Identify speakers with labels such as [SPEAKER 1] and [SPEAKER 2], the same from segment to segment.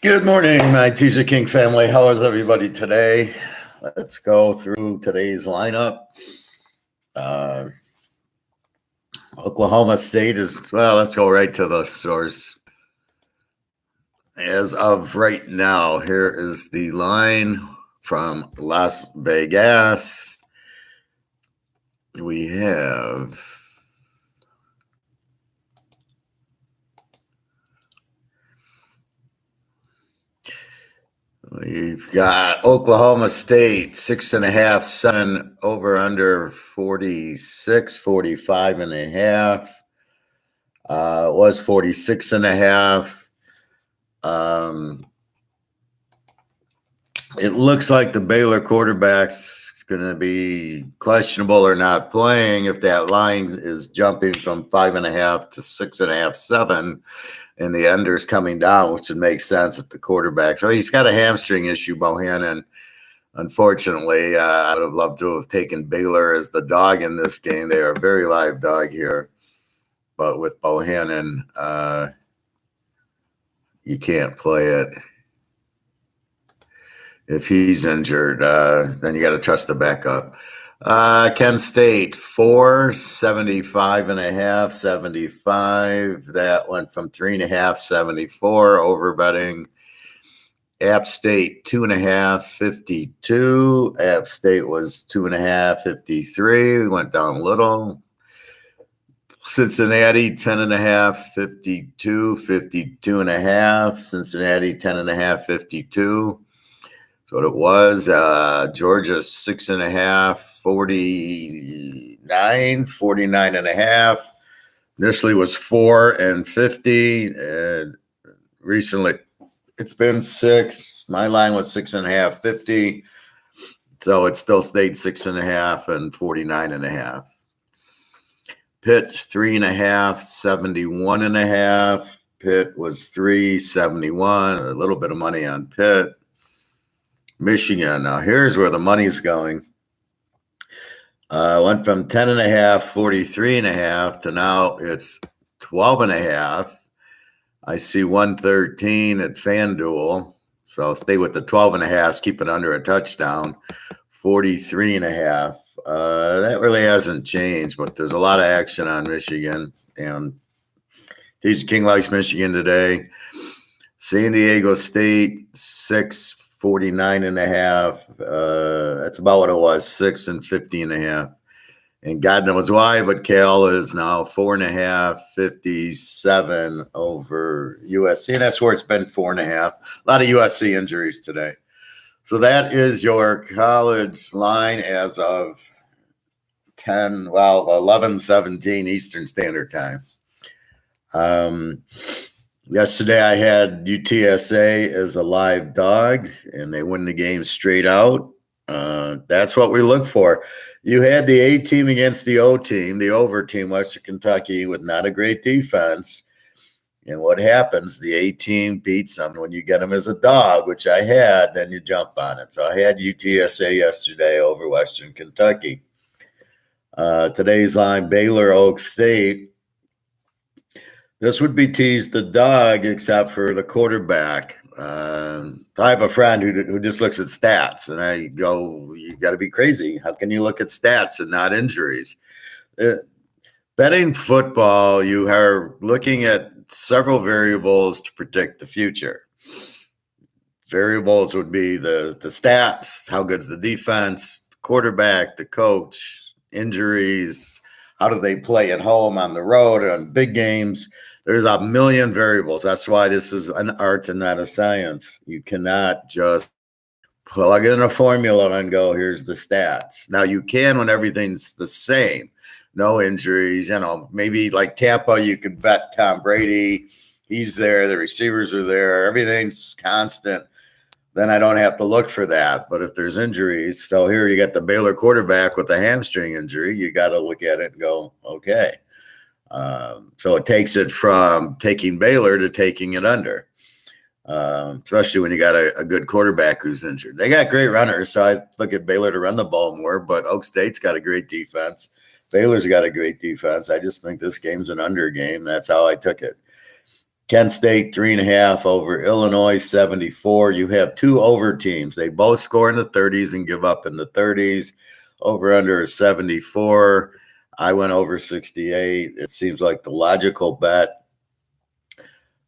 [SPEAKER 1] Good morning, my Teaserking family. How is everybody today? Let's go through today's lineup. Uh, Oklahoma State let's go right to the source. As of right now, here is the line from Las Vegas. We have We've got Oklahoma State 6.5, 7 over under 46, 45 and a half. It was 46 and a half. It looks like the Baylor quarterback's going to be questionable or not playing if that line is jumping from 5.5 to 6.5, 7. And the under's coming down, which would make sense if the quarterback. So he's got a hamstring issue, Bohannon. Unfortunately, I would have loved to have taken Baylor as the dog in this game. They are a very live dog here. But with Bohannon, you can't play it. If he's injured, then you got to trust the backup. Kent State, 4, 75 and a half, 75. That went from 3.5, 74, over betting. App State, 2.5, 52. App State was 2.5, 53. We went down a little. Cincinnati, 10.5, 52, 52 and a half. Cincinnati, 10.5, 52. That's what it was. Georgia, 6.5, 49, 49 and a half. Initially was 4 and 50. Recently, it's been 6. My line was 6.5, 50. So it still stayed 6.5 and 49 and a half. Pitt, 3.5, 71 and a half. Pitt was 3.71. A little bit of money on Pitt. Michigan. Now here's where the money's going. Went from 10.5, 43 and a half to now it's 12 and a half. I see 113 at FanDuel. So I'll stay with the 12 and a half, keep it under a touchdown. 43 and a half. That really hasn't changed, but there's a lot of action on Michigan. And Teaserking likes Michigan today. San Diego State, 6, 49 and a half. That's about what it was, 6 and 50 and a half. And God knows why, but Cal is now 4.5, 57 over USC. And that's where it's been 4.5. A lot of USC injuries today. So that is your college line as of 11:17 Eastern Standard Time. Yesterday I had UTSA as a live dog, and they win the game straight out. That's what we look for. You had the A team against the O team, the over team, Western Kentucky, with not a great defense. And what happens? The A team beats them when you get them as a dog, which I had, then you jump on it. So I had UTSA yesterday over Western Kentucky. Today's line, Baylor, Oak State. This would be teased the dog, except for the quarterback. I have a friend who just looks at stats, and I go, you got to be crazy. How can you look at stats and not injuries? Betting football, you are looking at several variables to predict the future. Variables would be the stats, how good's the defense, the quarterback, the coach, injuries, how do they play at home, on the road, on big games. There's a million variables. That's why this is an art and not a science. You cannot just plug in a formula and go, here's the stats. Now you can when everything's the same. No injuries, maybe like Tampa, you could bet Tom Brady. He's there. The receivers are there. Everything's constant. Then I don't have to look for that. But if there's injuries, so here you got the Baylor quarterback with a hamstring injury, you got to look at it and go, okay. So it takes it from taking Baylor to taking it under, especially when you got a good quarterback who's injured. They got great runners, so I look at Baylor to run the ball more, but Oak State's got a great defense. Baylor's got a great defense. I just think this game's an under game. That's how I took it. Kent State 3.5 over Illinois 74. You have two over teams. They both score in the 30s and give up in the 30s. Over under is 74. I went over 68. It seems like the logical bet.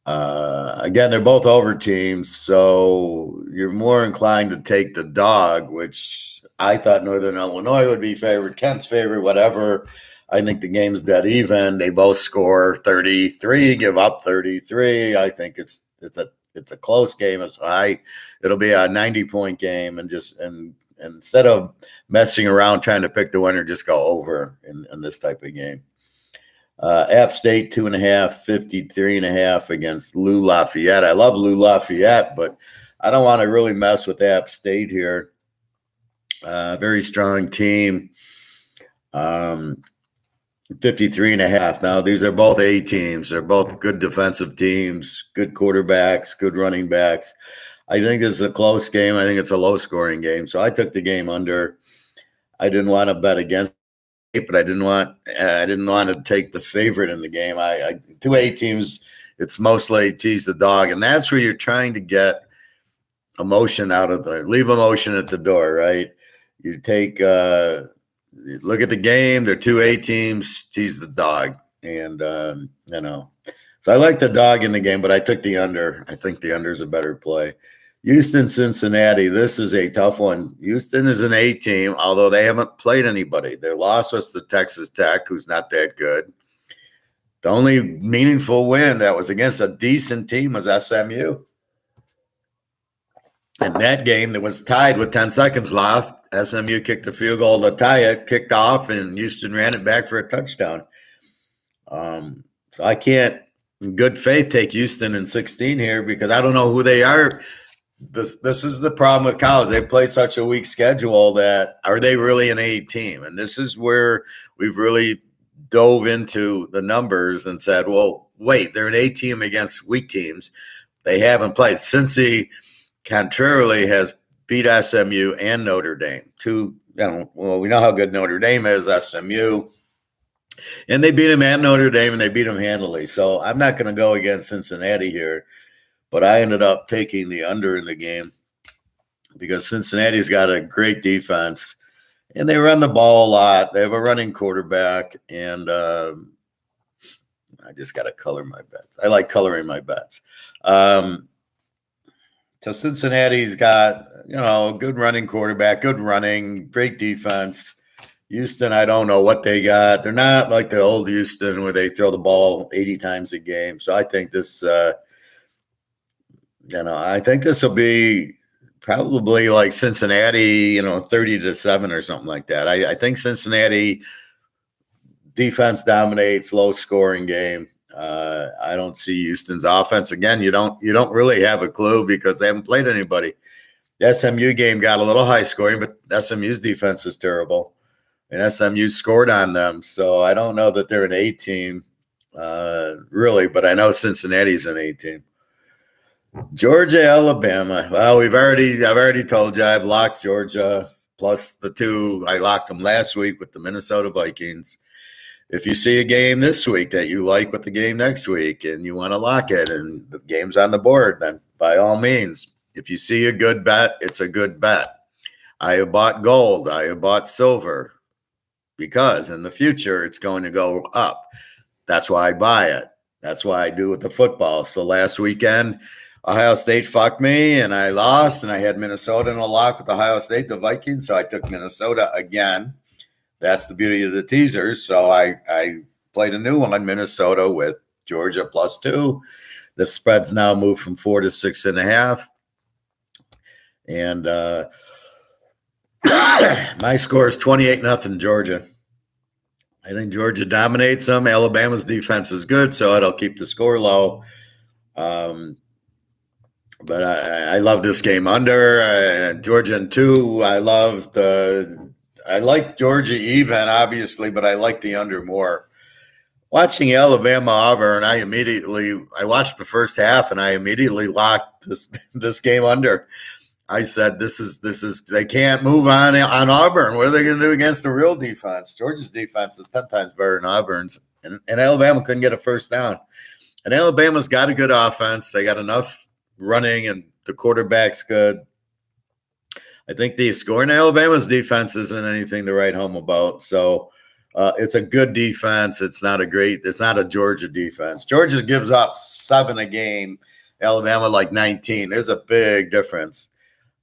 [SPEAKER 1] Again, they're both over teams, so you're more inclined to take the dog, which I thought Northern Illinois would be favored, Kent's favorite, whatever. I think the game's dead even. They both score 33, give up 33. I think it's a close game. It'll be a 90-point game, and instead of messing around trying to pick the winner, just go over in this type of game. App State 2.5, 53.5 against Lou Lafayette. I love Lou Lafayette, but I don't want to really mess with App State here. Very strong team. 53.5. Now, these are both A teams. They're both good defensive teams, good quarterbacks, good running backs. I think this is a close game. I think it's a low-scoring game. So I took the game under. I didn't want to bet against it, but I didn't want to take the favorite in the game. Two A teams, it's mostly tease the dog, and that's where you're trying to get emotion out of leave emotion at the door, right? You take you look at the game. They're two A teams, tease the dog, and So I like the dog in the game, but I took the under. I think the under is a better play. Houston, Cincinnati. This is a tough one. Houston is an A team, although they haven't played anybody. Their loss was to Texas Tech, who's not that good. The only meaningful win that was against a decent team was SMU. And that game that was tied with 10 seconds left, SMU kicked a field goal to tie it, kicked off, and Houston ran it back for a touchdown. So I can't, in good faith, take Houston in 16 here because I don't know who they are. This is the problem with college. They played such a weak schedule that are they really an A team? And this is where we've really dove into the numbers and said, well, wait, they're an A team against weak teams. They haven't played. Cincy, contrarily, has beat SMU and Notre Dame. We know how good Notre Dame is, SMU. And they beat them at Notre Dame, and they beat them handily. So I'm not going to go against Cincinnati here. But I ended up taking the under in the game because Cincinnati's got a great defense, and they run the ball a lot. They have a running quarterback, and I just got to color my bets. I like coloring my bets. So Cincinnati's got, a good running quarterback, good running, great defense. Houston, I don't know what they got. They're not like the old Houston where they throw the ball 80 times a game. So I think this I think this will be probably like Cincinnati, 30-7 or something like that. I think Cincinnati defense dominates, low scoring game. I don't see Houston's offense. Again, you don't really have a clue because they haven't played anybody. The SMU game got a little high scoring, but SMU's defense is terrible. And SMU scored on them. So I don't know that they're an A team, really, but I know Cincinnati's an A team. Georgia, Alabama. Well, I've already told you I've locked Georgia plus the 2. I locked them last week with the Minnesota Vikings. If you see a game this week that you like with the game next week and you want to lock it and the game's on the board, then by all means, if you see a good bet, it's a good bet. I have bought gold. I have bought silver because in the future it's going to go up. That's why I buy it. That's why I do with the football. So last weekend, Ohio State fucked me, and I lost, and I had Minnesota in a lock with Ohio State, the Vikings, so I took Minnesota again. That's the beauty of the teasers. So I played a new one, Minnesota with Georgia plus 2. The spread's now moved from 4 to 6.5. And my score is 28-0 Georgia. I think Georgia dominates them. Alabama's defense is good, so it'll keep the score low. But I love this game under Georgia in 2. I like Georgia even, obviously, but I like the under more. Watching Alabama Auburn, I watched the first half and I immediately locked this game under. I said this is they can't move on Auburn. What are they going to do against the real defense? Georgia's defense is 10 times better than Auburn's, and Alabama couldn't get a first down. And Alabama's got a good offense. They got enough running, and the quarterback's good. I think the scoring Alabama's defense isn't anything to write home about. So it's a good defense. It's not a Georgia defense. Georgia gives up 7 a game. Alabama like 19. There's a big difference.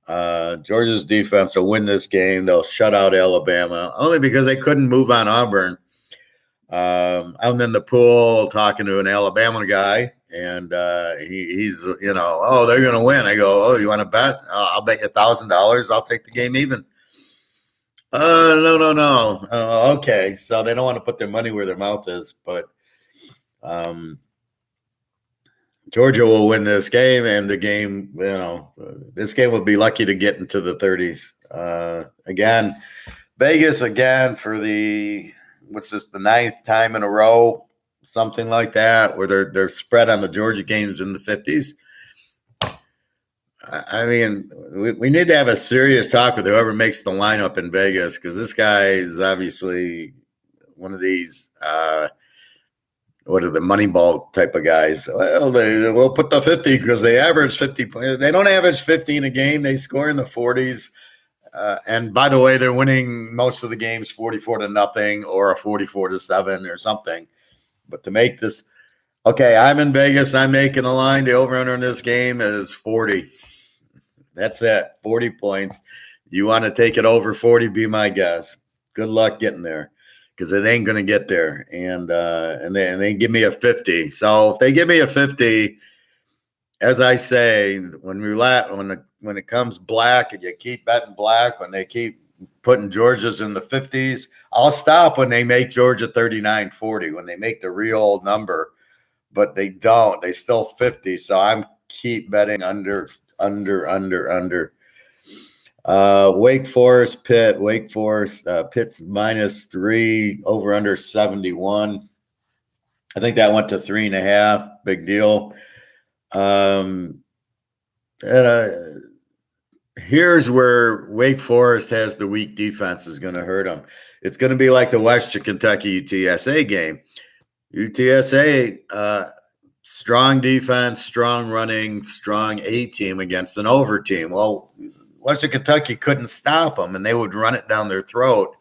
[SPEAKER 1] Georgia's defense will win this game. They'll shut out Alabama only because they couldn't move on Auburn. I'm in the pool talking to an Alabama guy, and he's, they're going to win. I go, oh, you want to bet? I'll bet you $1,000. I'll take the game even. No. Okay. So they don't want to put their money where their mouth is, but Georgia will win this game, and the game, this game will be lucky to get into the 30s. Again, Vegas again for the 9th time in a row, something like that, where they're spread on the Georgia games in the 50s. I mean, we need to have a serious talk with whoever makes the lineup in Vegas, because this guy is obviously one of these what are the Moneyball type of guys? Well, we'll put the 50 because they average 50. They don't average 50 in a game. They score in the 40s. And by the way, they're winning most of the games 44-0 or a 44-7 or something. But to make this, okay, I'm in Vegas. I'm making a line. The over-under in this game is 40. That's it, 40 points. You want to take it over 40? Be my guest. Good luck getting there, because it ain't going to get there. And they give me a 50. So if they give me a 50, as I say, when it comes black and you keep betting black, when they keep putting Georgia's in the 50s, I'll stop when they make Georgia 39-40, when they make the real number, but they don't. They still 50. So I'm keep betting under. Wake Forest, Pitt. Wake Forest, Pitt's -3, over under 71. I think that went to 3.5. Big deal. Here's where Wake Forest has the weak defense is going to hurt them. It's going to be like the Western Kentucky UTSA game. UTSA, strong defense, strong running, strong A team against an over team. Well, Western Kentucky couldn't stop them, and they would run it down their throat.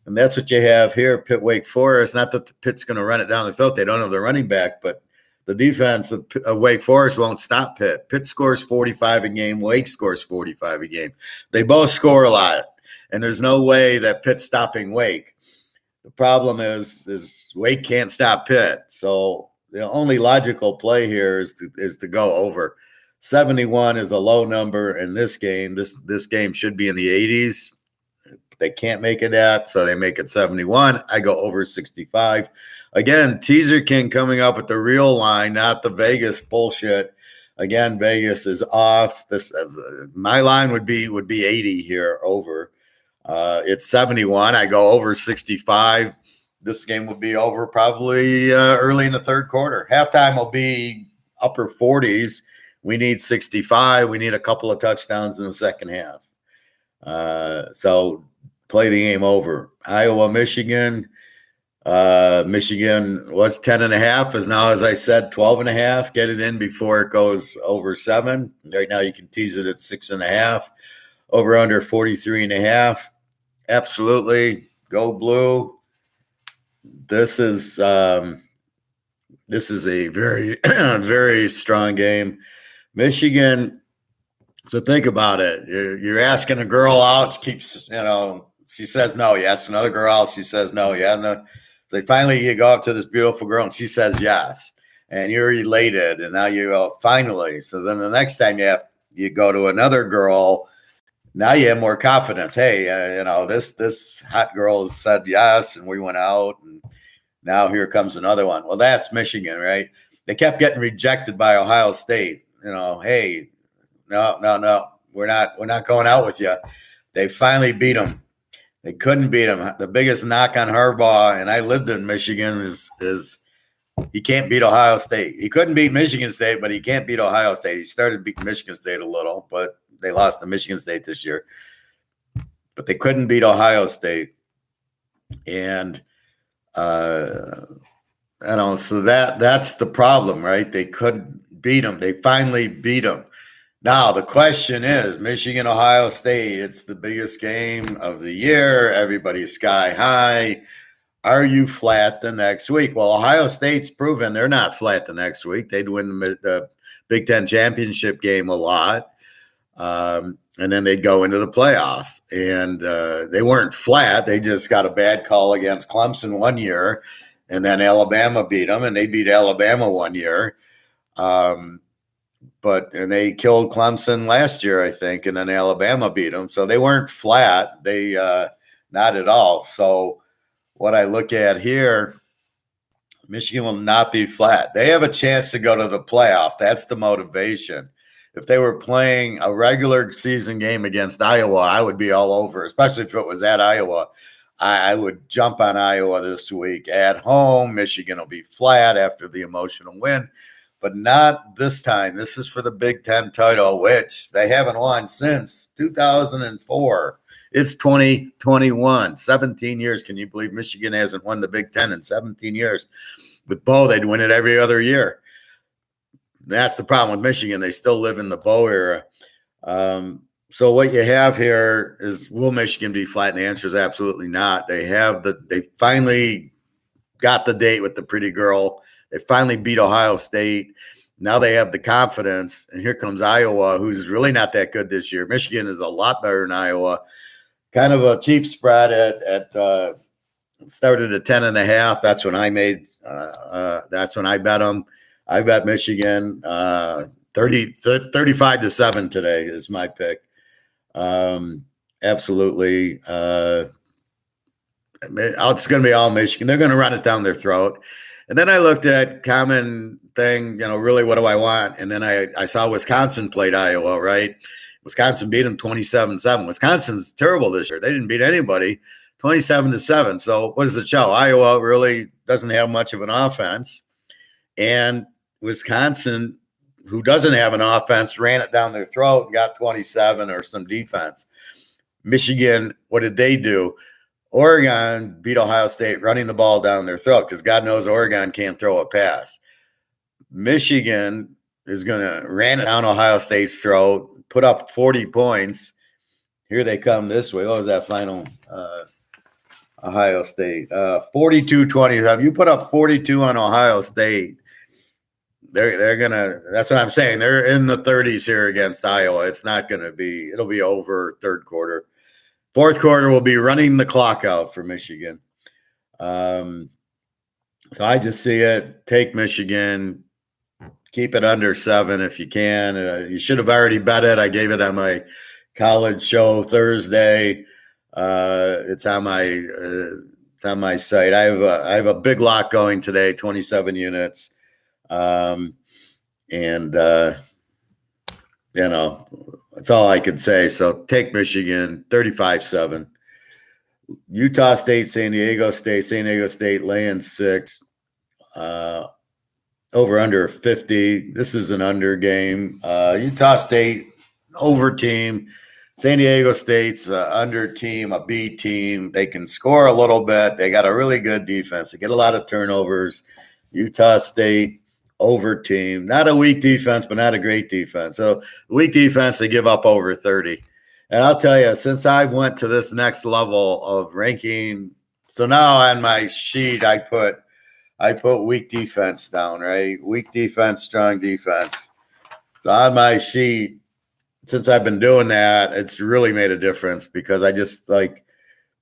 [SPEAKER 1] And that's what you have here, Pitt, Wake Forest. Not that the Pitt's going to run it down their throat. They don't have the running back, but the defense of Wake Forest won't stop Pitt. Pitt scores 45 a game. Wake scores 45 a game. They both score a lot, and there's no way that Pitt's stopping Wake. The problem is Wake can't stop Pitt. So the only logical play here is to go over. 71 is a low number in this game. This game should be in the 80s. They can't make it that, so they make it 71. I go over 65. Again, Teaserking coming up with the real line, not the Vegas bullshit. Again, Vegas is off. My line would be 80 here over. It's 71. I go over 65. This game will be over probably early in the third quarter. Halftime will be upper 40s. We need 65. We need a couple of touchdowns in the second half. So play the game over. Iowa, Michigan. Michigan was 10.5, is now, as I said, 12.5. Get it in before it goes over 7. Right now you can tease it at 6.5. Over under 43.5. Absolutely. Go blue. This is a very, very strong game. Michigan. So think about it. You're asking a girl out. She keeps, she says no. Yes. Another girl out. She says no. Yeah. No. So finally you go up to this beautiful girl and she says yes. And you're elated. And now you go, finally. So then the next time you go to another girl, now you have more confidence. Hey, this hot girl said yes, and we went out, and now here comes another one. Well, that's Michigan, right? They kept getting rejected by Ohio State. Hey, no, we're not going out with you. They finally beat them. They couldn't beat them. The biggest knock on Harbaugh, and I lived in Michigan, is he can't beat Ohio State. He couldn't beat Michigan State, but he can't beat Ohio State. He started beating Michigan State a little, but they lost to Michigan State this year. But they couldn't beat Ohio State. And So that's the problem, right? They couldn't beat them. They finally beat them. Now the question is, Michigan, Ohio State. It's the biggest game of the year. Everybody's sky high. Are you flat the next week? Well, Ohio State's proven they're not flat the next week. They'd win the Big Ten championship game a lot. And then they'd go into the playoff. And they weren't flat. They just got a bad call against Clemson one year. And then Alabama beat them, and they beat Alabama one year. And they killed Clemson last year, I think, and then Alabama beat them. So they weren't flat. They not at all. So what I look at here, Michigan will not be flat. They have a chance to go to the playoff. That's the motivation. If they were playing a regular season game against Iowa, I would be all over, especially if it was at Iowa. I would jump on Iowa this week. At home, Michigan will be flat after the emotional win, but not this time. This is for the Big Ten title, which they haven't won since 2004. It's 2021, 17 years. Can you believe Michigan hasn't won the Big Ten in 17 years? With Bo, they'd win it every other year. That's the problem with Michigan. They still live in the Bo era. So what you have here is, will Michigan be flat? And the answer is absolutely not. They finally got the date with the pretty girl. They finally beat Ohio State. Now they have the confidence. And here comes Iowa, who's really not that good this year. Michigan is a lot better than Iowa. Kind of a cheap spread at started at 10.5. That's when I made. That's when I bet them. I bet Michigan 35-7 today is my pick. Absolutely. It's going to be all Michigan. They're going to run it down their throat. And then I looked at common thing, really, what do I want? And then I saw Wisconsin played Iowa, right? Wisconsin beat them 27-7. Wisconsin's terrible this year. They didn't beat anybody, 27-7. So what does it show? Iowa really doesn't have much of an offense. And Wisconsin, who doesn't have an offense, ran it down their throat and got 27 or some defense. Michigan, what did they do? Oregon beat Ohio State running the ball down their throat because God knows Oregon can't throw a pass. Michigan is going to ran it down Ohio State's throat, put up 40 points. Here they come this way. What was that final? Ohio State, 42-20. You put up 42 on Ohio State. They're gonna. That's what I'm saying. They're in the 30s here against Iowa. It's not going to be. It'll be over third quarter. Fourth quarter will be running the clock out for Michigan. So I just see it. Take Michigan. Keep it under 7 if you can. You should have already bet it. I gave it on my college show Thursday. It's on my site. I have a big lock going today. 27 units. That's all I can say. So take Michigan 35-7. Utah State, San Diego State laying 6. Over under 50. This is an under game. Utah State over team. San Diego State's under team, a B team. They can score a little bit. They got a really good defense. They get a lot of turnovers. Utah State over team. Not a weak defense, but not a great defense. So weak defense, they give up over 30. And I'll tell you, since I went to this next level of ranking, so now on my sheet I put weak defense down, right? Weak defense, strong defense. So on my sheet, since I've been doing that, it's really made a difference because I just like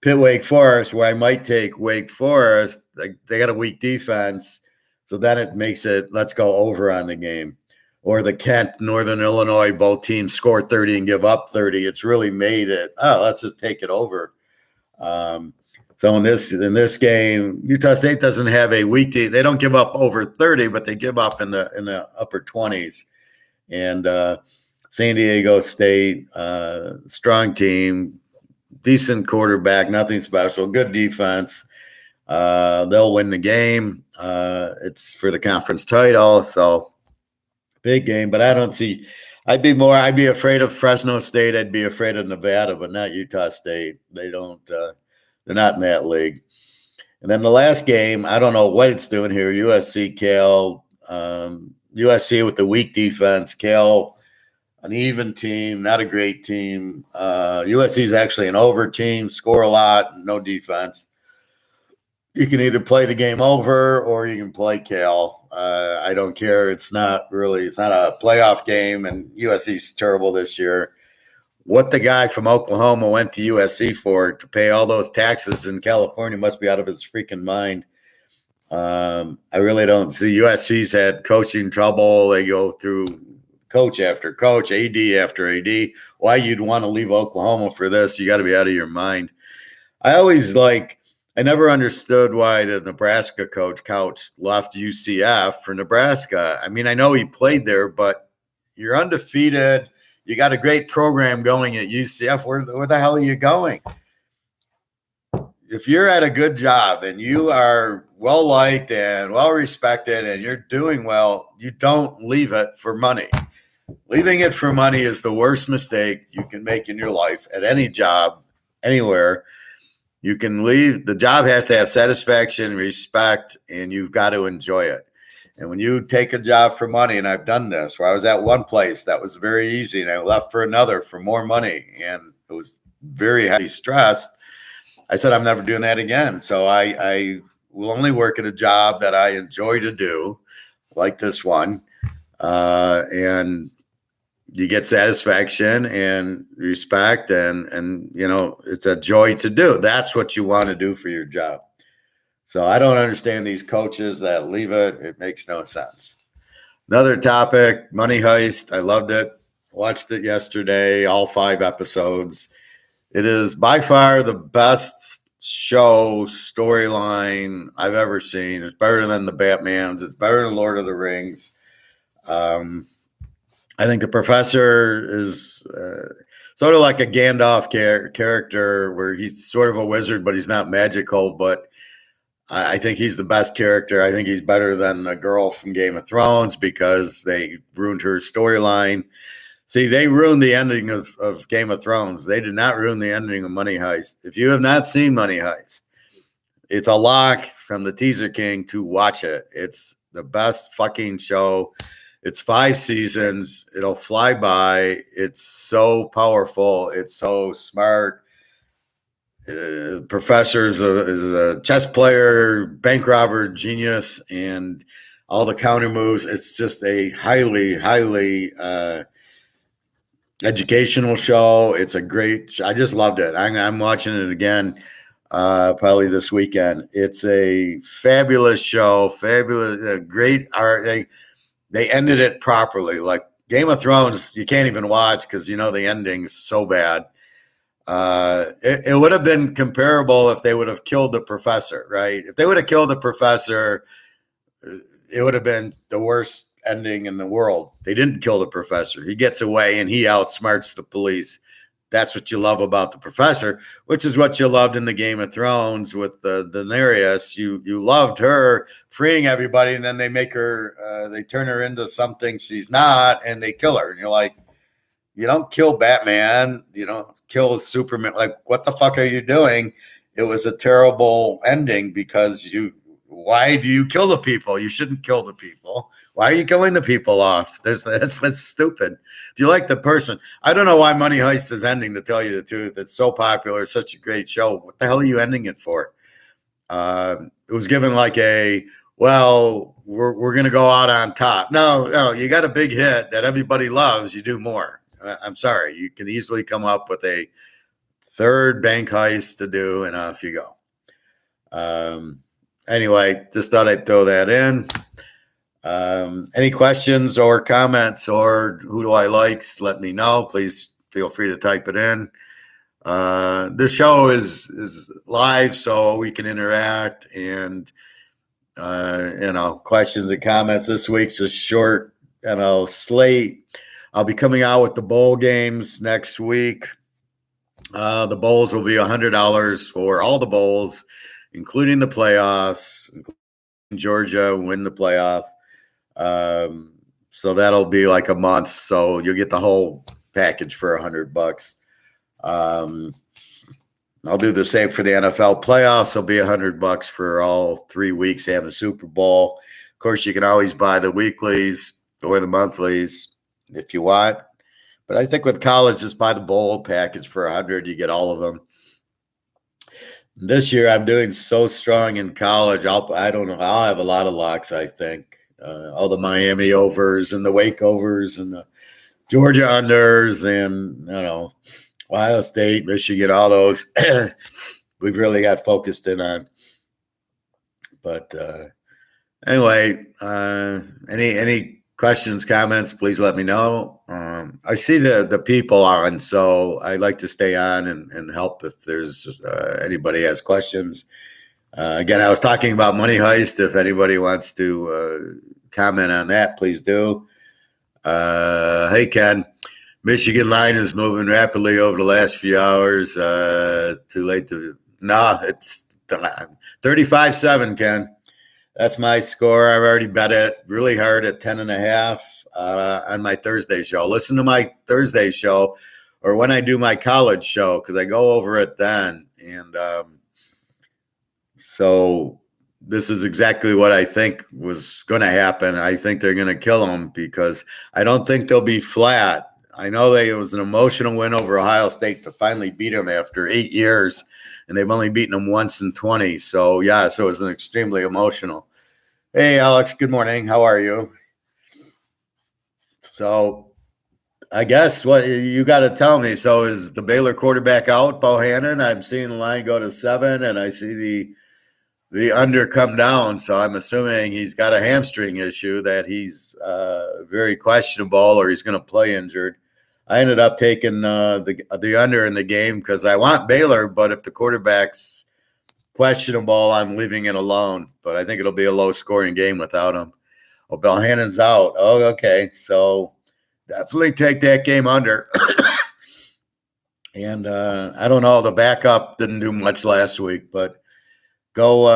[SPEAKER 1] Pitt Wake Forest, where I might take Wake Forest. They got a weak defense. So then it makes it, let's go over on the game. Or the Kent, Northern Illinois, both teams score 30 and give up 30. It's really made it, let's just take it over. So in this game, Utah State doesn't have a weak team. They don't give up over 30, but they give up in the upper 20s. And San Diego State, strong team, decent quarterback, nothing special, good defense. They'll win the game. It's for the conference title, so big game. But I don't see. I'd be afraid of Fresno State. I'd be afraid of Nevada, but not Utah State. They don't. They're not in that league. And then the last game, I don't know what it's doing here. USC, Cal, USC with the weak defense, Cal, an even team, not a great team. USC is actually an over team, score a lot, no defense. You can either play the game over or you can play Cal. I don't care. It's not a playoff game, and USC's terrible this year. What the guy from Oklahoma went to USC for to pay all those taxes in California must be out of his freaking mind. I really don't see. USC's had coaching trouble. They go through coach after coach, AD after AD. Why you'd want to leave Oklahoma for this? You got to be out of your mind. I never understood why the Nebraska coach Couch left UCF for Nebraska. I mean, I know he played there, but you're undefeated. You got a great program going at UCF. Where the hell are you going? If you're at a good job and you are well liked and well respected and you're doing well, you don't leave it for money. Leaving it for money is the worst mistake you can make in your life at any job, anywhere. You can leave. The job has to have satisfaction, respect, and you've got to enjoy it. And when you take a job for money, and I've done this, where I was at one place that was very easy, and I left for another for more money, and it was very heavy stressed. I said, I'm never doing that again. So I will only work at a job that I enjoy to do, like this one. And you get satisfaction and respect, and it's a joy to do. That's what you want to do for your job. So I don't understand these coaches that leave it. It makes no sense. Another topic, Money Heist. I loved it. Watched it yesterday, all 5 episodes. It is by far the best show storyline I've ever seen. It's better than the Batmans. It's better than Lord of the Rings. I think the professor is sort of like a Gandalf character where he's sort of a wizard, but he's not magical. But I think he's the best character. I think he's better than the girl from Game of Thrones because they ruined her storyline. See, they ruined the ending of Game of Thrones. They did not ruin the ending of Money Heist. If you have not seen Money Heist, it's a lock from the Teaser King to watch it. It's the best fucking show. It's 5 seasons. It'll fly by. It's so powerful. It's so smart. Professor's is a chess player, bank robber, genius, and all the counter moves. It's just a highly, highly educational show. It's a great. I just loved it. I'm watching it again probably this weekend. It's a fabulous show. Fabulous, great art. They ended it properly. Like Game of Thrones, you can't even watch because the ending's so bad. It would have been comparable if they would have killed the professor, right? If they would have killed the professor, it would have been the worst ending in the world. They didn't kill the professor. He gets away and he outsmarts the police. That's what you love about the professor, which is what you loved in the Game of Thrones with the Daenerys. You loved her freeing everybody, and then they make her, they turn her into something she's not, and they kill her. And you're like, you don't kill Batman. You don't kill Superman. Like, what the fuck are you doing? It was a terrible ending because why do you kill the people? You shouldn't kill the people. Why are you killing the people off? That's stupid. If you like the person, I don't know why Money Heist is ending, to tell you the truth. It's so popular. It's such a great show. What the hell are you ending it for? It was given like we're going to go out on top. No, you got a big hit that everybody loves. You do more. I'm sorry. You can easily come up with a third bank heist to do, and off you go. Anyway, just thought I'd throw that in. Any questions or comments, or who do I like? Let me know. Please feel free to type it in. This show is live, so we can interact and questions and comments. This week's a short slate. I'll be coming out with the bowl games next week. The bowls will be $100 for all the bowls, including the playoffs, including Georgia win the playoff. So that'll be like a month. So you'll get the whole package for $100. I'll do the same for the NFL playoffs. It'll be $100 for all 3 weeks and the Super Bowl. Of course, you can always buy the weeklies or the monthlies if you want. But I think with college, just buy the bowl package for $100. You get all of them. This year, I'm doing so strong in college. I don't know. I'll have a lot of locks, I think. All the Miami overs and the Wake overs and the Georgia unders and, Ohio State, Michigan, all those we've really got focused in on. But anyway, any questions, comments, please let me know. I see the people on, so I like to stay on and help if there's anybody has questions. Again, I was talking about Money Heist. If anybody wants to comment on that, please do. Hey, Ken. Michigan line is moving rapidly over the last few hours. Too late to – no, it's 35-7, Ken. That's my score. I've already bet it really hard at 10.5 on my Thursday show. Listen to my Thursday show or when I do my college show because I go over it then. And so this is exactly what I think was going to happen. I think they're going to kill them because I don't think they'll be flat. I know it was an emotional win over Ohio State to finally beat them after 8 years, and they've only beaten them once in 20. So, yeah, so it was an extremely emotional. Hey, Alex, good morning. How are you? So, I guess what you got to tell me. So, is the Baylor quarterback out, Bohannon? I'm seeing the line go to 7, and I see the under come down. So, I'm assuming he's got a hamstring issue that he's very questionable or he's going to play injured. I ended up taking the under in the game because I want Baylor, but if the quarterback's questionable, I'm leaving it alone. But I think it'll be a low-scoring game without him. Oh, Bohannon's out. Oh, okay. So definitely take that game under. And I don't know. The backup didn't do much last week, but go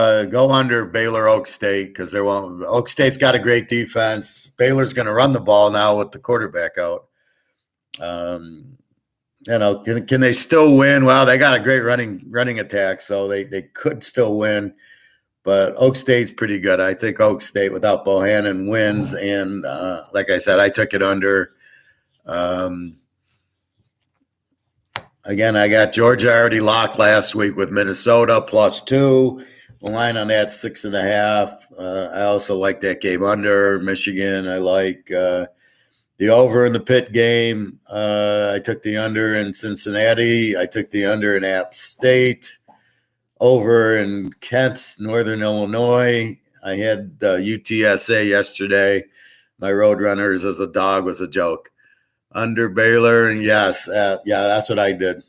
[SPEAKER 1] under Baylor Oak State because Oak State's got a great defense. Baylor's going to run the ball now with the quarterback out. Can they still win? Well, they got a great running attack, so they could still win. But Oak State's pretty good. I think Oak State without Bohannon wins. And like I said, I took it under. Again, I got Georgia already locked last week with Minnesota +2. The line on that 6.5. I also like that game under. Michigan, I like. The over in the Pitt game, I took the under in Cincinnati. I took the under in App State. Over in Kent, Northern Illinois. I had UTSA yesterday. My Roadrunners as a dog was a joke. Under Baylor, and yes, that's what I did.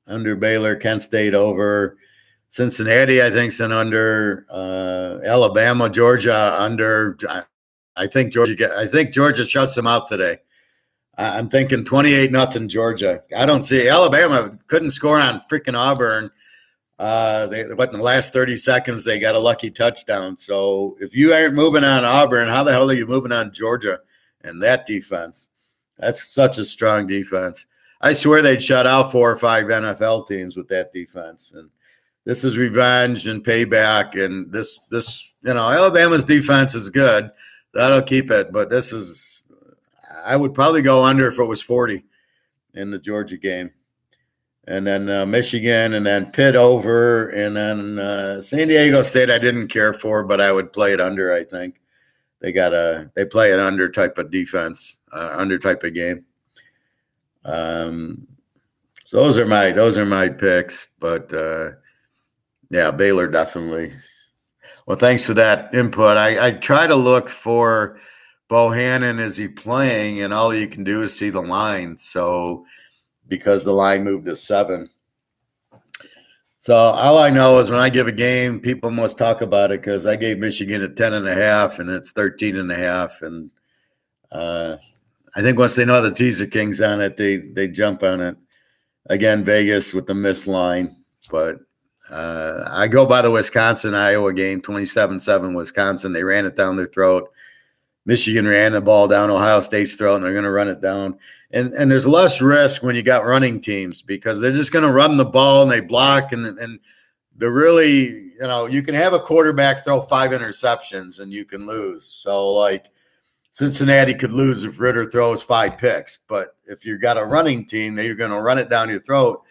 [SPEAKER 1] Under Baylor, Kent State over. Cincinnati, I think, is an under. Alabama, Georgia, under. I think Georgia shuts them out today. I'm thinking 28-0 Georgia. I don't see Alabama couldn't score on freaking Auburn. In the last 30 seconds they got a lucky touchdown. So if you aren't moving on Auburn, how the hell are you moving on Georgia and that defense? That's such a strong defense. I swear they'd shut out 4 or 5 NFL teams with that defense. And this is revenge and payback. And this Alabama's defense is good. That'll keep it, but I would probably go under if it was 40 in the Georgia game. And then Michigan, and then Pitt over, and then San Diego State I didn't care for, but I would play it under, I think. They play an under type of defense, under type of game. Those are my picks, but yeah, Baylor definitely. Well, thanks for that input. I try to look for Bohannon, is he playing, and all you can do is see the line. So because the line moved to 7. So all I know is when I give a game, people must talk about it because I gave Michigan a 10.5 and it's 13.5. And I think once they know the Teaser King's on it, they jump on it. Again, Vegas with the missed line, but I go by the Wisconsin-Iowa game, 27-7 Wisconsin. They ran it down their throat. Michigan ran the ball down Ohio State's throat, and they're going to run it down. And there's less risk when you got running teams because they're just going to run the ball and they block and they're really, you can have a quarterback throw 5 interceptions and you can lose. So like Cincinnati could lose if Ritter throws 5 picks, but if you've got a running team, they're going to run it down your throat.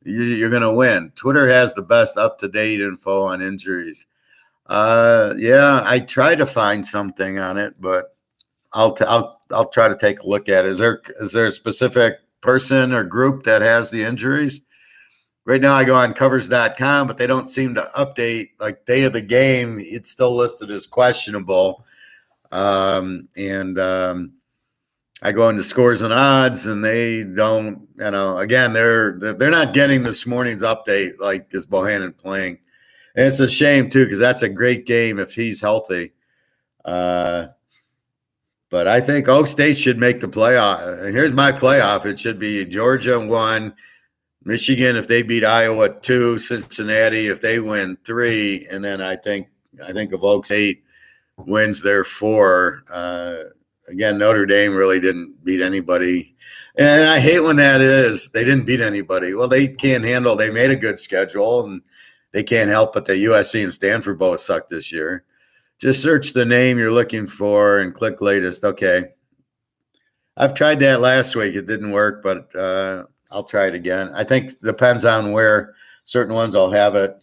[SPEAKER 1] You're going to win. Twitter has the best up-to-date info on injuries. Yeah, I try to find something on it, but I'll try to take a look at it. Is there a specific person or group that has the injuries? Right now I go on covers.com, but they don't seem to update like day of the game. It's still listed as questionable. I go into scores and odds and they don't, again, they're not getting this morning's update. Like, is Bohannon playing? And it's a shame too, because that's a great game if he's healthy. But I think Oak State should make the playoff. Here's my playoff. It should be Georgia 1, Michigan if they beat Iowa 2, Cincinnati if they win 3, and then I think of Oak State wins their 4. Again, Notre Dame really didn't beat anybody. And I hate when that is. They didn't beat anybody. Well, they can't handle. They made a good schedule, and they can't help but that USC and Stanford both suck this year. Just search the name you're looking for and click latest. Okay. I've tried that last week. It didn't work, but I'll try it again. I think it depends on where certain ones I'll have it.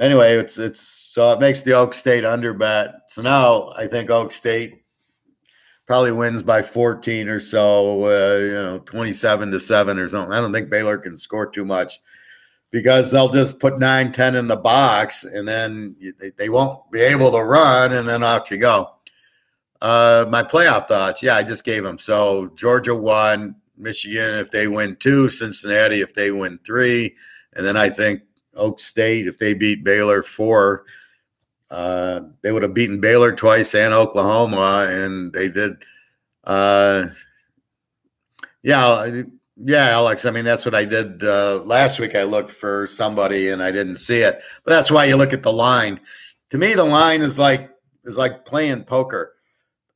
[SPEAKER 1] Anyway, it's so it makes the Oak State under bet. So now I think Oak State probably wins by 14 or so, 27-7 or something. I don't think Baylor can score too much because they'll just put 9-10 in the box and then they won't be able to run, and then off you go. My playoff thoughts, yeah, I just gave them. So Georgia 1, Michigan if they win 2, Cincinnati if they win 3, and then I think Oak State, if they beat Baylor 4, they would have beaten Baylor twice and Oklahoma, and they did. Yeah, Alex. I mean, that's what I did last week. I looked for somebody and I didn't see it, but that's why you look at the line. To me, the line is like playing poker.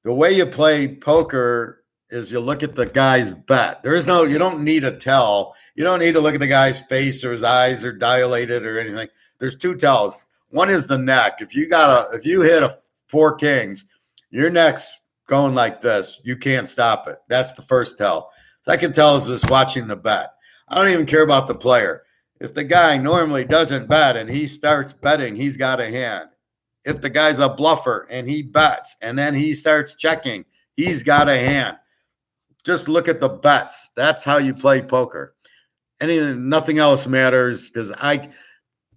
[SPEAKER 1] The way you play poker is you look at the guy's bet. You don't need a tell. You don't need to look at the guy's face or his eyes are dilated or anything. There's 2 tells. One is the neck. If you hit a 4 kings, your neck's going like this. You can't stop it. That's the first tell. Second tell is just watching the bet. I don't even care about the player. If the guy normally doesn't bet and he starts betting, he's got a hand. If the guy's a bluffer and he bets and then he starts checking, he's got a hand. Just look at the bets. That's how you play poker. Nothing else matters because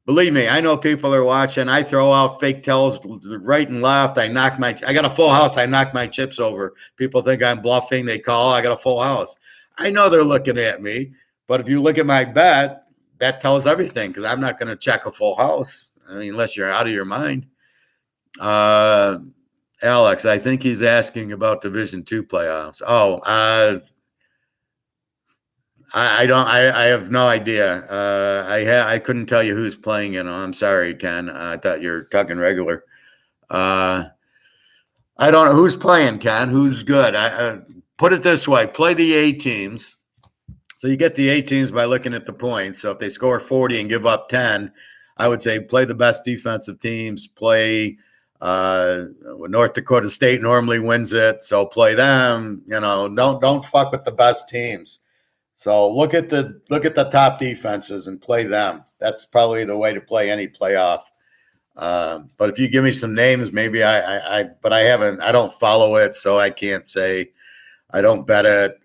[SPEAKER 1] believe me, I know people are watching. I throw out fake tells right and left. I got a full house. I knock my chips over. People think I'm bluffing. They call. I got a full house. I know they're looking at me, but if you look at my bet, that tells everything because I'm not going to check a full house. I mean, unless you're out of your mind. Alex, I think he's asking about Division II playoffs. I have no idea. I couldn't tell you who's playing in. I'm sorry, Ken. I thought you were talking regular. I don't know who's playing, Ken. Who's good? Put it this way: play the A teams. So you get the A teams by looking at the points. So if they score 40 and give up 10, I would say play the best defensive teams. Play. North Dakota State normally wins it, so play them. Don't fuck with the best teams. So look at the top defenses and play them. That's probably the way to play any playoff. But if you give me some names, maybe I don't follow it, so I can't say. I don't bet it,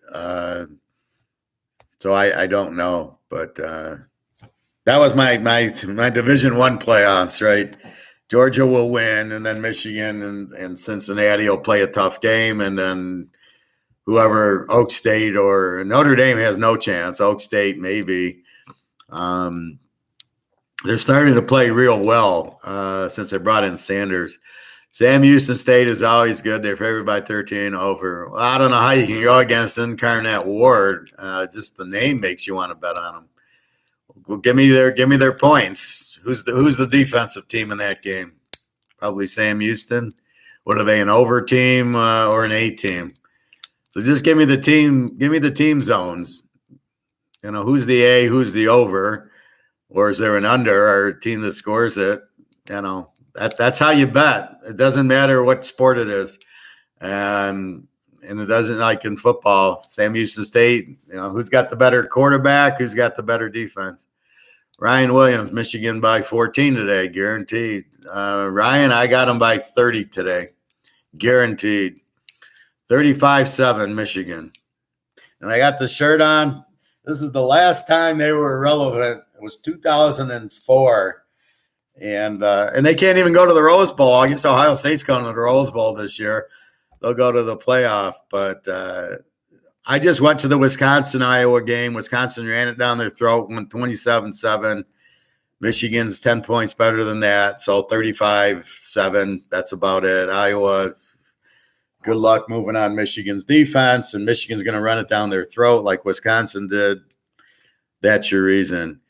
[SPEAKER 1] so I don't know. But that was my Division I playoffs, right? Georgia will win, and then Michigan and Cincinnati will play a tough game, and then whoever, Oak State or Notre Dame has no chance. Oak State maybe. They're starting to play real well since they brought in Sanders. Sam Houston State is always good. They're favored by 13 over. Well, I don't know how you can go against Incarnate Ward. Just the name makes you want to bet on them. Well, give me their points. Who's the defensive team in that game? Probably Sam Houston. What are they, an over team or an A team? So just give me the team. Give me the team zones. Who's the A, who's the over, or is there an under or a team that scores it? That's how you bet. It doesn't matter what sport it is. And it doesn't, like in football, Sam Houston State, who's got the better quarterback, who's got the better defense. Ryan Williams, Michigan by 14 today, guaranteed. Ryan, I got him by 30 today, guaranteed. 35-7 Michigan. And I got the shirt on. This is the last time they were relevant. It was 2004. And they can't even go to the Rose Bowl. I guess Ohio State's going to the Rose Bowl this year. They'll go to the playoff. But I just went to the Wisconsin-Iowa game. Wisconsin ran it down their throat, went 27-7. Michigan's 10 points better than that. So 35-7, that's about it. Iowa, good luck moving on Michigan's defense. And Michigan's going to run it down their throat like Wisconsin did. That's your reason.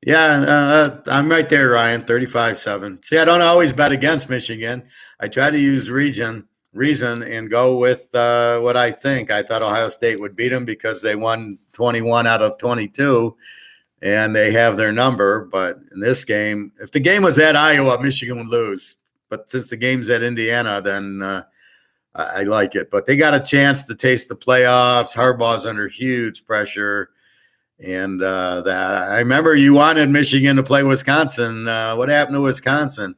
[SPEAKER 1] Yeah, I'm right there, Ryan, 35-7. See, I don't always bet against Michigan. I try to use reason and go with what I think. I thought Ohio State would beat them because they won 21 out of 22, and they have their number. But in this game, if the game was at Iowa, Michigan would lose. But since the game's at Indiana, then I like it. But they got a chance to taste the playoffs. Harbaugh's under huge pressure. And that I remember you wanted Michigan to play Wisconsin. What happened to Wisconsin?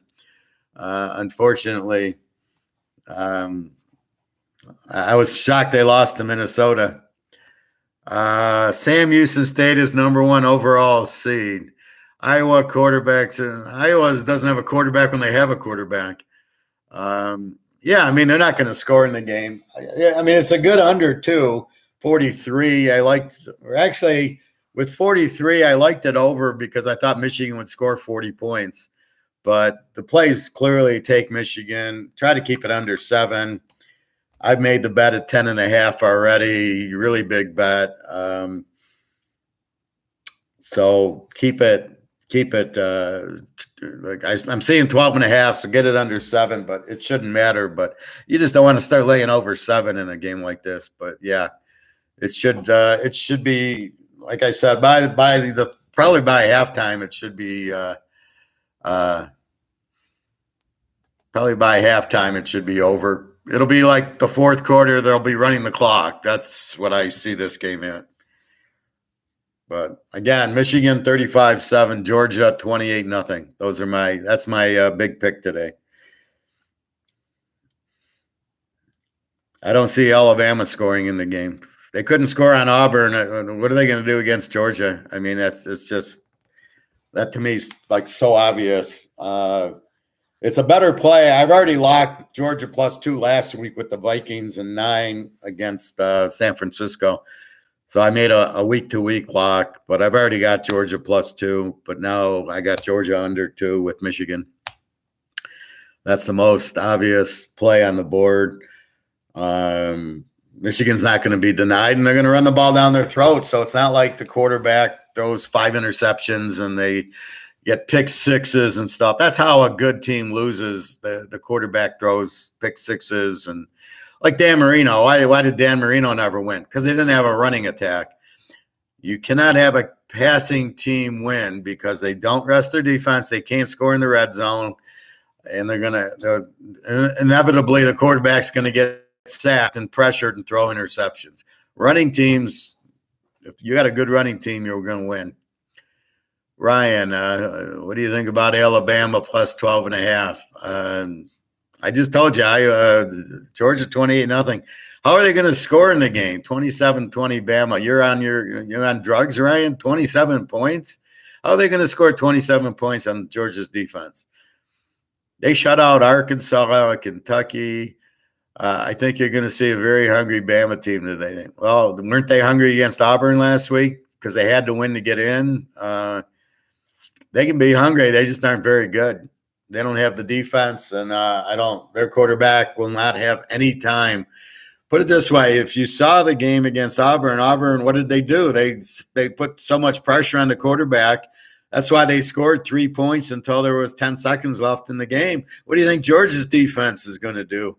[SPEAKER 1] Unfortunately, I was shocked they lost to Minnesota. Sam Houston State is number 1 overall seed. Iowa quarterbacks. Iowa doesn't have a quarterback when they have a quarterback. Yeah, I mean, they're not going to score in the game. I mean, it's a good under, too. 43. With 43, I liked it over because I thought Michigan would score 40 points. But the plays clearly take Michigan. Try to keep it under 7. I've made the bet at 10.5 already. Really big bet. So keep it. I'm seeing 12.5, so get it under 7, but it shouldn't matter. But you just don't want to start laying over 7 in a game like this. But yeah, it should be. Like I said, probably by halftime, it should be probably by halftime it should be over. It'll be like the fourth quarter. They'll be running the clock. That's what I see this game at. But again, Michigan 35-7, Georgia 28-0. That's my big pick today. I don't see Alabama scoring in the game. They couldn't score on Auburn. What are they going to do against Georgia? I mean, that to me is like so obvious. It's a better play. I've already locked Georgia +2 last week with the Vikings and 9 against San Francisco. So I made a week-to-week lock, but I've already got Georgia +2. But now I got Georgia under 2 with Michigan. That's the most obvious play on the board. Michigan's not going to be denied, and they're going to run the ball down their throat. So it's not like the quarterback throws 5 interceptions and they get pick sixes and stuff. That's how a good team loses. The quarterback throws pick sixes. And like Dan Marino, why did Dan Marino never win? Because they didn't have a running attack. You cannot have a passing team win because they don't rest their defense. They can't score in the red zone. And inevitably the quarterback's going to get sacked and pressured and throw interceptions. Running teams, if you got a good running team, you're going to win. Ryan, what do you think about Alabama +12.5? I just told you, Georgia 28-0. How are they going to score in the game? 27-20 Bama. You're on drugs, Ryan? 27 points? How are they going to score 27 points on Georgia's defense? They shut out Arkansas, Kentucky. I think you're going to see a very hungry Bama team today. Well, weren't they hungry against Auburn last week because they had to win to get in? They can be hungry. They just aren't very good. They don't have the defense, and their quarterback will not have any time. Put it this way, if you saw the game against Auburn, what did they do? They put so much pressure on the quarterback That's why they scored 3 points until there was 10 seconds left in the game. What do you think Georgia's defense is going to do?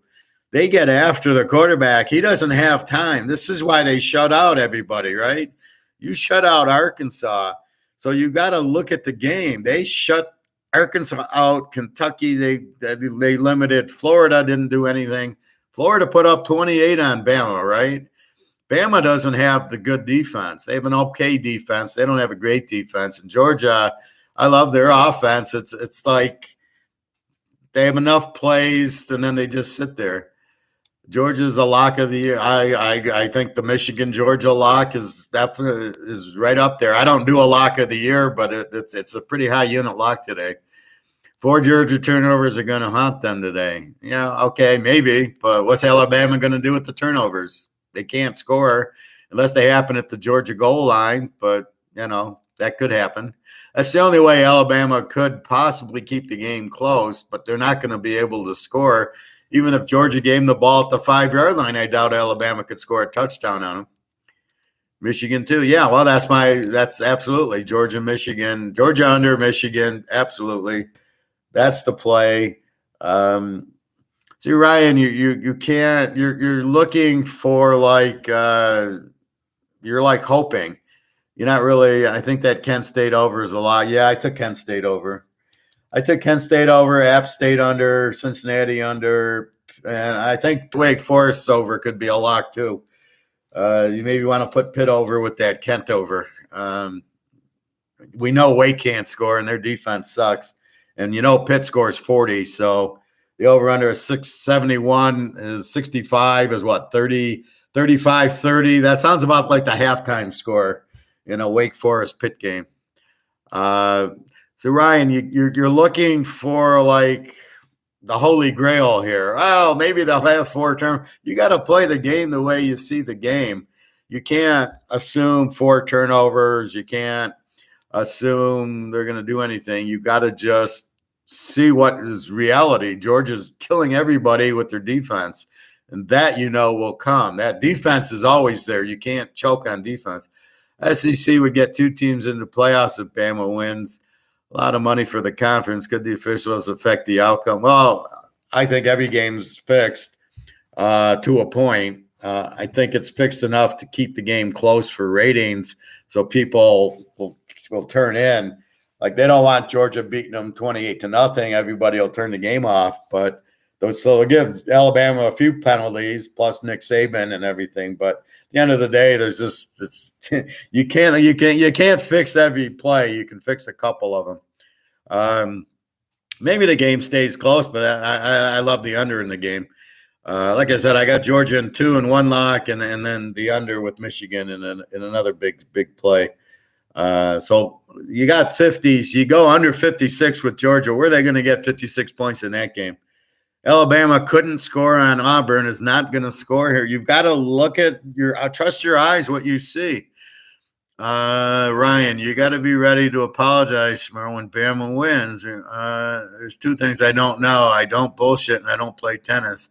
[SPEAKER 1] They get after the quarterback. He doesn't have time. This is why they shut out everybody, right? You shut out Arkansas. So you got to look at the game. They shut Arkansas out. Kentucky, they limited. Florida didn't do anything. Florida put up 28 on Bama, right? Bama doesn't have the good defense. They have an okay defense. They don't have a great defense. And Georgia, I love their offense. It's like they have enough plays and then they just sit there. Georgia's a lock of the year. I think the Michigan Georgia lock is right up there. I don't do a lock of the year, but it's a pretty high unit lock today. 4 Georgia turnovers are going to haunt them today. Yeah, okay, maybe. But what's Alabama going to do with the turnovers? They can't score unless they happen at the Georgia goal line. But, that could happen. That's the only way Alabama could possibly keep the game close, but they're not going to be able to score. Even if Georgia gave them the ball at the 5-yard line, I doubt Alabama could score a touchdown on them. Michigan too. Yeah, well, that's absolutely Georgia, Michigan. Georgia under Michigan, absolutely. That's the play. See, Ryan, you can't. You're looking for you're like hoping. You're not really. I think that Kent State over is a lot. Yeah, I took Kent State over. App State under, Cincinnati under, and I think Wake Forest over could be a lock too. You maybe want to put Pitt over with that Kent over. We know Wake can't score and their defense sucks. And Pitt scores 40, so the over-under is 671, is 65, is what, 30, 35, 30. That sounds about like the halftime score in a Wake Forest Pitt game. So, Ryan, you're looking for the holy grail here. Oh, maybe they'll have 4 turnovers. You got to play the game the way you see the game. You can't assume 4 turnovers. You can't assume they're going to do anything. You got to just see what is reality. Georgia's killing everybody with their defense, and that will come. That defense is always there. You can't choke on defense. SEC would get 2 teams into the playoffs if Bama wins. A lot of money for the conference. Could the officials affect the outcome? Well, I think every game's fixed to a point. I think it's fixed enough to keep the game close for ratings, so people will turn in. Like, they don't want Georgia beating them 28-0. Everybody will turn the game off. But they'll give Alabama a few penalties plus Nick Saban and everything. But at the end of the day, there's just you can't fix every play. You can fix a couple of them. Maybe the game stays close, but I love the under in the game. Like I said, I got Georgia in 2 and 1 lock, and then the under with Michigan in another big play. So you got 50s. You go under 56 with Georgia. Where are they going to get 56 points in that game? Alabama couldn't score on Auburn, is not going to score here. You've got to look at trust your eyes, what you see. Ryan, you got to be ready to apologize tomorrow when Bama wins. There's 2 things I don't know. I don't bullshit and I don't play tennis.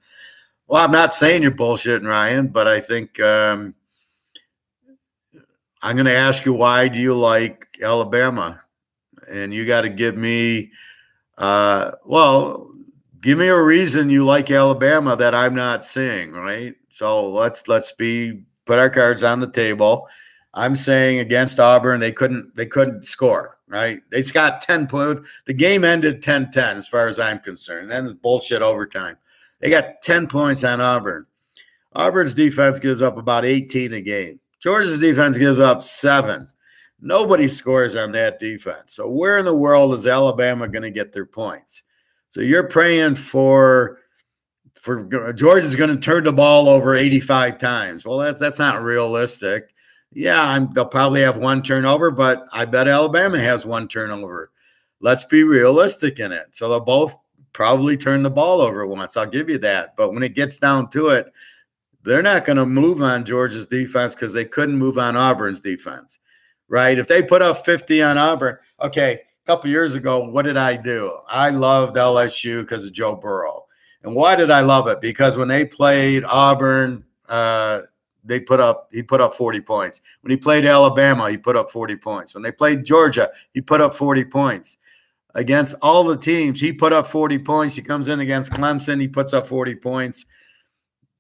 [SPEAKER 1] Well, I'm not saying you're bullshitting, Ryan, but I think I'm going to ask you, why do you like Alabama? And you got to give me, give me a reason you like Alabama that I'm not seeing, right? So let's put our cards on the table. I'm saying against Auburn, they couldn't score, right? They got 10 points. The game ended 10-10 as far as I'm concerned. Then it's bullshit overtime. They got 10 points on Auburn. Auburn's defense gives up about 18 a game. Georgia's defense gives up 7. Nobody scores on that defense. So where in the world is Alabama going to get their points? So you're praying for Georgia's going to turn the ball over 85 times. Well, that's not realistic. Yeah, they'll probably have 1 turnover, but I bet Alabama has 1 turnover. Let's be realistic in it. So they'll both probably turn the ball over once. I'll give you that. But when it gets down to it, they're not going to move on Georgia's defense because they couldn't move on Auburn's defense, right? If they put up 50 on Auburn, okay, a couple years ago, what did I do? I loved LSU because of Joe Burrow. And why did I love it? Because when they played Auburn, he put up 40 points. When he played Alabama, he put up 40 points. When they played Georgia, he put up 40 points. Against all the teams, he put up 40 points. He comes in against Clemson, he puts up 40 points.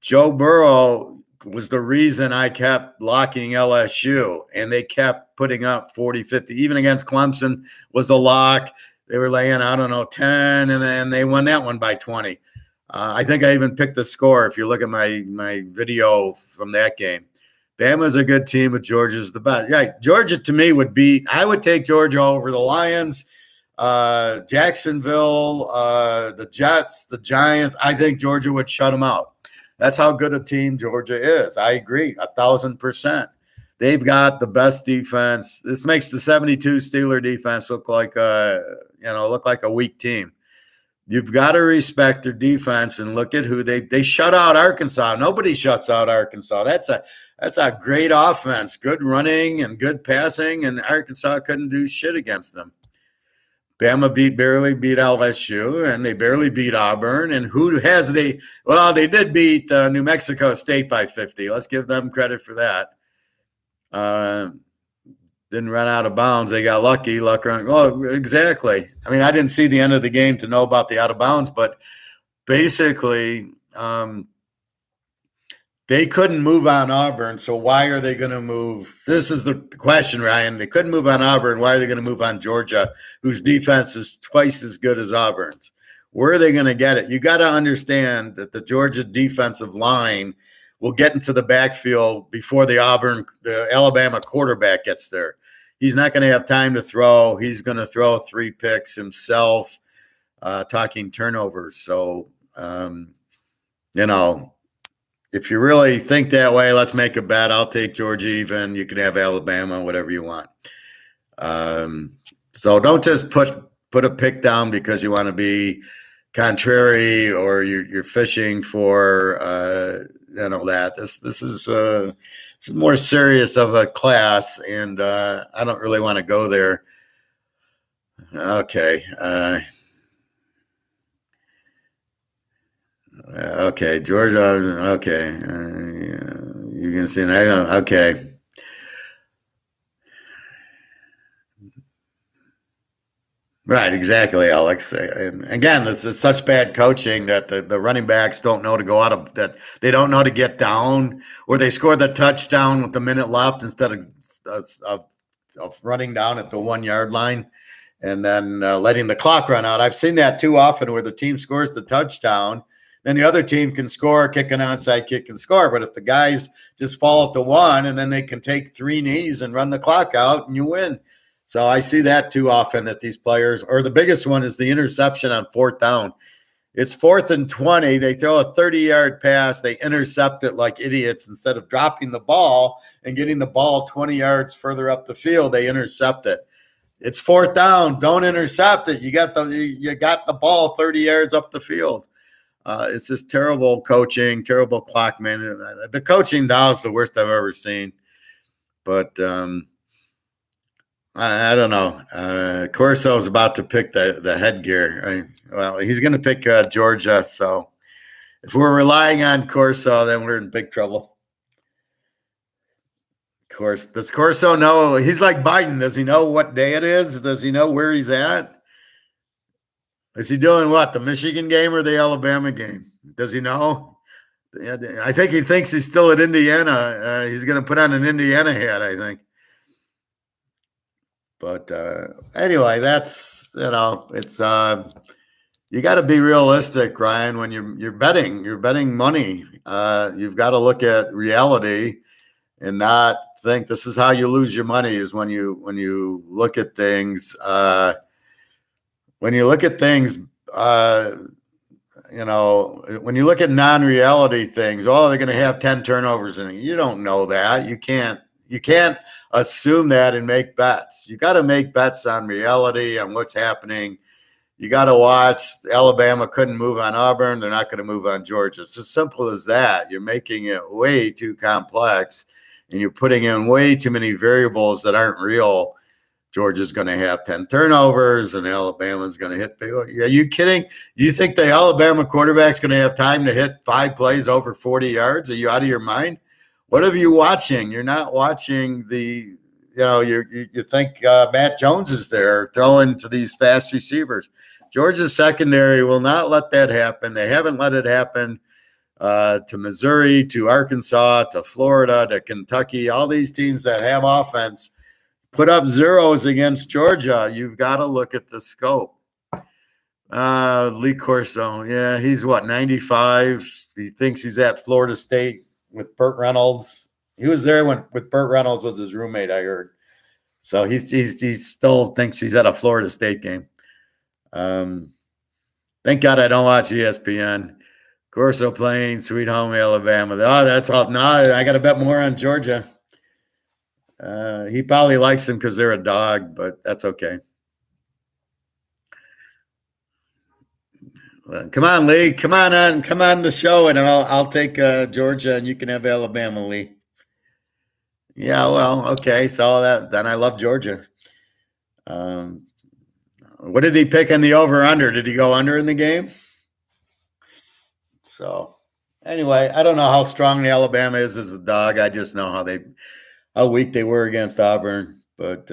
[SPEAKER 1] Joe Burrow was the reason I kept locking LSU, and they kept putting up 40, 50. Even against Clemson was a lock. They were laying, I don't know, 10, and then they won that one by 20. I think I even picked the score if you look at my video from that game. Bama's a good team, but Georgia's the best. Yeah, Georgia to me I would take Georgia over the Lions, Jacksonville, the Jets, the Giants. I think Georgia would shut them out. That's how good a team Georgia is. I agree, 1,000%. They've got the best defense. This makes the 72 Steeler defense look like a weak team. You've got to respect their defense and look at who they shut out Arkansas. Nobody shuts out Arkansas. That's a great offense, good running and good passing, and Arkansas couldn't do shit against them. Bama barely beat LSU, and they barely beat Auburn. And they did beat New Mexico State by 50. Let's give them credit for that. Didn't run out of bounds. They got lucky. Oh, exactly. I mean, I didn't see the end of the game to know about the out of bounds, but basically they couldn't move on Auburn, so why are they going to move? This is the question, Ryan. They couldn't move on Auburn. Why are they going to move on Georgia, whose defense is twice as good as Auburn's? Where are they going to get it? You got to understand that the Georgia defensive line will get into the backfield before the Alabama quarterback gets there. He's not going to have time to throw. He's going to throw 3 picks himself, talking turnovers. So, if you really think that way, let's make a bet. I'll take Georgia even. You can have Alabama, whatever you want. So don't just put a pick down because you want to be contrary or you're fishing for that. This is it's more serious of a class, and I don't really want to go there. Okay. Okay, Georgia. Okay, you can see that. Okay. Right, exactly, Alex. And again, this is such bad coaching that the running backs don't know to go out of that. They don't know to get down, or they score the touchdown with a minute left instead of running down at the 1 yard line and then letting the clock run out. I've seen that too often where the team scores the touchdown. Then the other team can score, kick an onside kick and score. But if the guys just fall at the 1 and then they can take 3 knees and run the clock out and you win. So I see that too often that these players, or the biggest one is the interception on 4th down. It's 4th and 20. They throw a 30-yard pass. They intercept it like idiots. Instead of dropping the ball and getting the ball 20 yards further up the field, they intercept it. It's 4th down. Don't intercept it. You got the ball 30 yards up the field. It's just terrible coaching, terrible clock management. The coaching now is the worst I've ever seen. But I don't know. Corso's about to pick the headgear. Right? Well, he's going to pick Georgia. So if we're relying on Corso, then we're in big trouble. Of course, does Corso know? He's like Biden. Does he know what day it is? Does he know where he's at? Is he doing what? The Michigan game or the Alabama game? Does he know? I think he thinks he's still at Indiana. He's going to put on an Indiana hat, I think. But anyway, that's, it's you got to be realistic, Ryan, when you're betting money. You've got to look at reality and not think this is how you lose your money is when you look at things. When you look at things, when you look at non-reality things, they're going to have 10 turnovers in it. You don't know that. You can't assume that and make bets. You got to make bets on reality, on what's happening. You got to watch. Alabama couldn't move on Auburn. They're not going to move on Georgia. It's as simple as that. You're making it way too complex, and you're putting in way too many variables that aren't real. Georgia's going to have 10 turnovers, and Alabama's going to hit. Are you kidding? You think the Alabama quarterback's going to have time to hit 5 plays over 40 yards? Are you out of your mind? What are you watching? You're not watching the, you think Matt Jones is there throwing to these fast receivers. Georgia's secondary will not let that happen. They haven't let it happen to Missouri, to Arkansas, to Florida, to Kentucky. All these teams that have offense put up zeros against Georgia. You've got to look at the scope. Lee Corso, yeah, he's what, 95? He thinks he's at Florida State with Burt Reynolds. He was there with Burt Reynolds was his roommate, I heard. So he still thinks he's at a Florida State game. Thank God I don't watch ESPN. Corso playing Sweet Home Alabama. Oh, that's all. No, I got to bet more on Georgia. He probably likes them because they're a dog, but that's okay. Come on, Lee. Come on the show, and I'll take Georgia, and you can have Alabama, Lee. Yeah, well, okay. So then I love Georgia. What did he pick in the over/under? Did he go under in the game? So anyway, I don't know how strong the Alabama is as a dog. I just know how weak they were against Auburn. But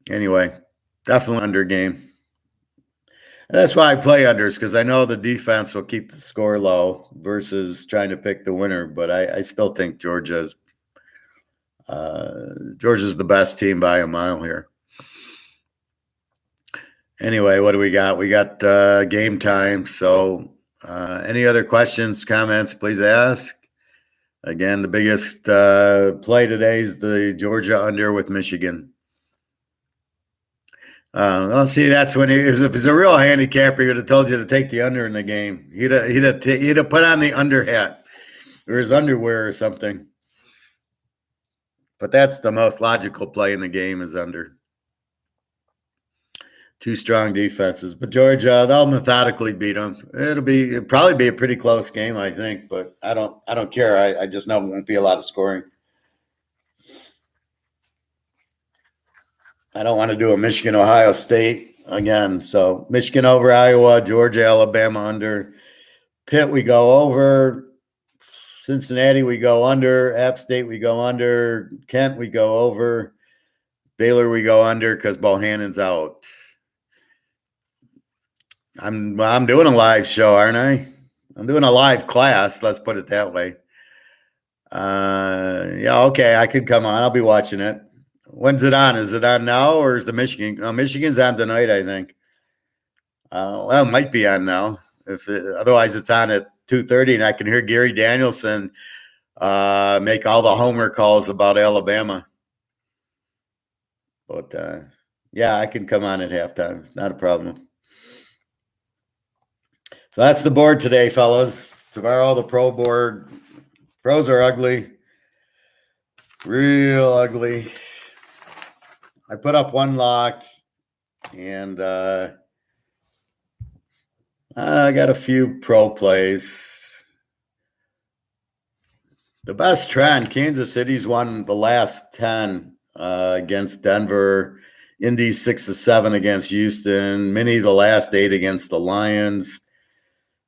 [SPEAKER 1] anyway, definitely under game. And that's why I play unders, because I know the defense will keep the score low versus trying to pick the winner. But I still think Georgia's the best team by a mile here. Anyway, what do we got? We got game time. So any other questions, comments, please ask. Again, the biggest play today is the Georgia under with Michigan. Well, see, that's when if he's a real handicapper, he would have told you to take the under in the game. He'd have put on the under hat or his underwear or something. But that's the most logical play in the game is under. Two strong defenses, but Georgia, they'll methodically beat them. It'll probably be a pretty close game, I think, but I don't care. I just know it won't be a lot of scoring. I don't want to do a Michigan, Ohio State again. So Michigan over Iowa, Georgia, Alabama under. Pitt, we go over. Cincinnati, we go under. App State, we go under. Kent, we go over. Baylor, we go under because Bohannon's out. I'm doing a live show, aren't I? I'm doing a live class. Let's put it that way. Yeah, okay. I could come on. I'll be watching it. When's it on? Is it on now or is the Michigan? No, Michigan's on tonight, I think. Well, it might be on now. Otherwise, it's on at 2:30, and I can hear Gary Danielson make all the homer calls about Alabama. But yeah, I can come on at halftime. Not a problem. So that's the board today, fellas. Tomorrow, the pro board. Pros are ugly. Real ugly. I put up one lock, and I got a few pro plays. The best trend, Kansas City's won the last 10 against Denver. Indy 6-7 against Houston. Minnie the last 8 against the Lions.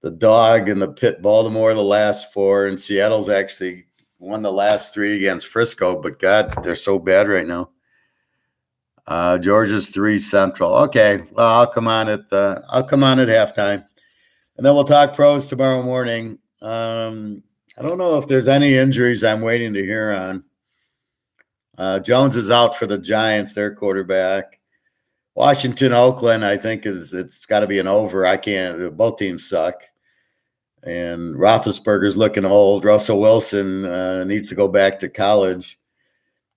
[SPEAKER 1] The dog and the Pitt Baltimore the last 4. And Seattle's actually won the last 3 against Frisco. But God, they're so bad right now. Georgia's 3 Central. Okay, well I'll come on at halftime, and then we'll talk pros tomorrow morning. I don't know if there's any injuries I'm waiting to hear on. Jones is out for the Giants, their quarterback. Washington, Oakland, I think it's got to be an over. I can't. Both teams suck, and Roethlisberger's looking old. Russell Wilson needs to go back to college.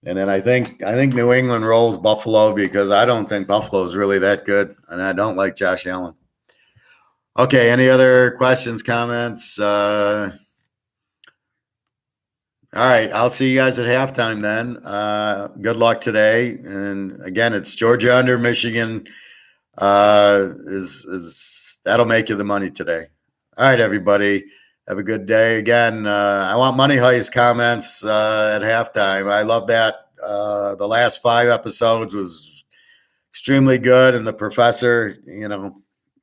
[SPEAKER 1] And then I think New England rolls Buffalo because I don't think Buffalo is really that good, and I don't like Josh Allen. Okay, any other questions, comments? All right, I'll see you guys at halftime then. Good luck today. And again, it's Georgia under Michigan. Is that'll make you the money today. All right, everybody. Have a good day. Again, I want Money Heist comments at halftime. I love that. The last 5 episodes was extremely good, and the professor,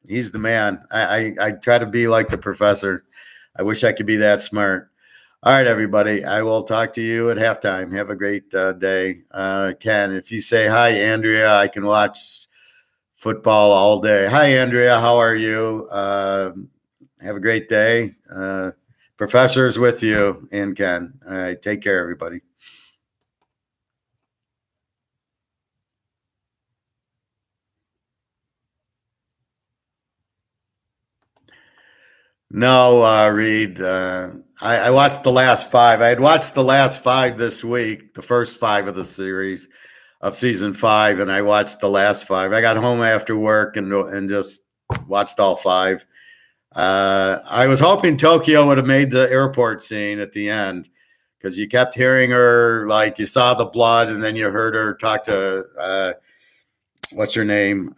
[SPEAKER 1] he's the man. I try to be like the professor. I wish I could be that smart. All right, everybody. I will talk to you at halftime. Have a great day. Ken, if you say hi, Andrea, I can watch football all day. Hi, Andrea. How are you? Have a great day. Professor's with you and Ken. All right. Take care, everybody. No, Reed. I watched the last five. I had watched the last five this week, the first five of the series of season 5, and I watched the last five. I got home after work and just watched all five. I was hoping Tokyo would have made the airport scene at the end because you kept hearing her, like you saw the blood, and then you heard her talk to what's her name?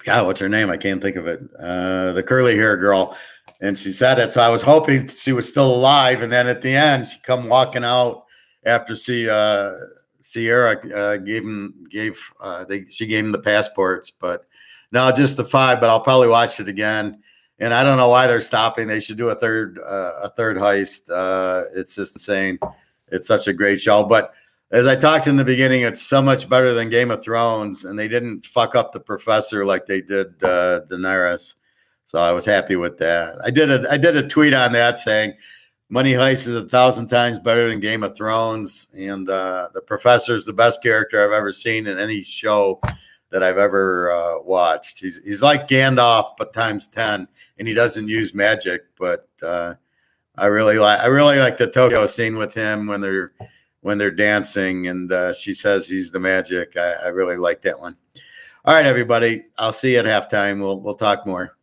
[SPEAKER 1] What's her name? I can't think of it. The curly hair girl. And she said it. So I was hoping she was still alive. And then at the end, she come walking out after Sierra she gave him the passports. But no, just the 5. But I'll probably watch it again. And I don't know why they're stopping. They should do a third heist. It's just insane. It's such a great show. But as I talked in the beginning, it's so much better than Game of Thrones, and they didn't fuck up the professor like they did Daenerys. So I was happy with that. I did a tweet on that saying Money Heist is 1,000 times better than Game of Thrones, and the professor is the best character I've ever seen in any show that I've ever watched. He's like Gandalf but times 10, and he doesn't use magic. But I really like the Tokyo scene with him when they're dancing and she says he's the magic. I really like that one. All right, everybody. I'll see you at halftime. We'll talk more.